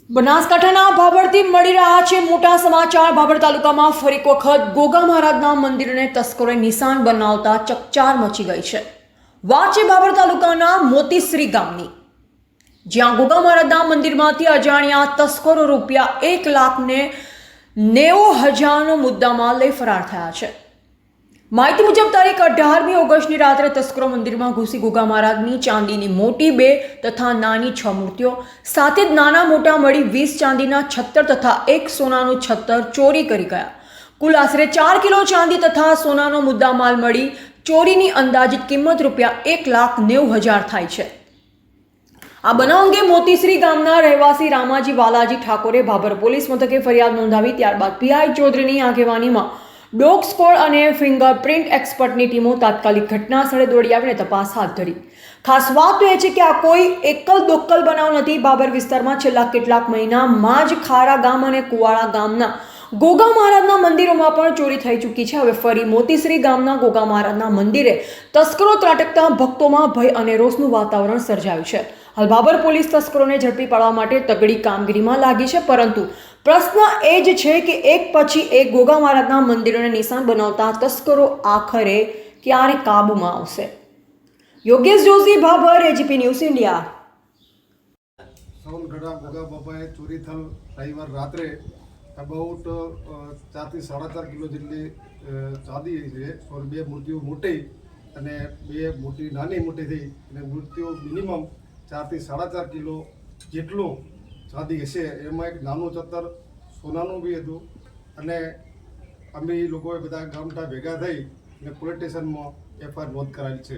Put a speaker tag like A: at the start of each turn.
A: બનાસકાંઠાના ભાભરથી મળી રહ્યા છે મોટા સમાચાર। ભાભર તાલુકામાં ફરી એક વખત ગોગા મહારાજના મંદિરને તસ્કરોએ નિશાન બનાવતા ચકચાર મચી ગઈ છે। વાત છે ભાભર તાલુકાના મોતીશ્રી ગામની, જ્યાં ગોગા મહારાજના મંદિરમાંથી અજાણ્યા તસ્કરો ₹1,90,000નો મુદ્દામાલ લઈ ફરાર થયા છે। માહિતી મુજબ તારીખ 18મી ઓગસ્ટની રાત્રે તસ્કરો મંદિરમાં ઘૂસી ગોગા મહારાજની ચાંદીની મોટી 2 તથા નાની 6 મૂર્તિઓ સાથે જ નાના મોટા મળી 20 ચાંદીના છત્તર તથા 1 સોનાનું છત્તર ચોરી કરી ગયા। કુલ આશરે 4 કિલો ચાંદી તથા સોનાનો મુદ્દામાલ મળી ચોરીની અંદાજિત કિંમત ₹1,90,000 થાય છે। આ બનાવ અંગે મોતીશ્રી ગામના રહેવાસી રામાજી વાલાજી ઠાકોરે ભાભર પોલીસ મથકે ફરિયાદ નોંધાવી ત્યારબાદ પીઆઈ ચૌધરીની આગેવાનીમાં ડોગ સ્ક્વોડ અને ફિંગરપ્રિન્ટ એક્સપર્ટની ટીમો તાત્કાલિક ઘટના સ્થળે દોડી આવીને તપાસ હાથ ધરી। ખાસ વાત તો એ છે કે આ કોઈ એકલ દોકલ બનાવ નથી। ભાભર વિસ્તારમાં છેલ્લા કેટલાક મહિનામાં જ ખારા ગામ અને કુવાડા ગામના ગોગા મહારાજના મંદિરોમાં પણ ચોરી થઈ ચૂકી છે। હવે ફરી મોતીશ્રી ગામના ગોગા મહારાજના મંદિરે તસ્કરો ત્રાટકતા ભક્તોમાં ભય અને રોષનું વાતાવરણ સર્જાયું છે। હાલ ભાભર પોલીસ તસ્કરોને ઝડપી પાડવા માટે તગડી કામગીરીમાં લાગી છે, પરંતુ પ્રશ્ન એ જ છે કે એક પછી એક ગોગા મહારાજના મંદિરોને નિશાન બનાવતા તસ્કરો આખરે ક્યારે કાબૂમાં આવશે? Yogesh Joshi, Bhabhar, AGP news India.
B: Savangadha Goga બાપાએ ચોરી થયેલ રવિવાર રાત્રે અબાઉટ 4 થી 4.5 કિલો જેટલી ચાંદી છે और 2 મૂર્તિઓ મોટી અને 2 મોટી નાની મોટી થઈ અને મૂર્તિઓ મિનિમમ 4 થી 4.5 કિલો જેટલું ચાંદી હશે। એમાં એક નાનું ચત્તર સોનાનું બી હતું અને અમે લોકોએ બધા ગામઠા ભેગા થઈ અને પોલીસ સ્ટેશનમાં FIR નોંધ કરાવી છે।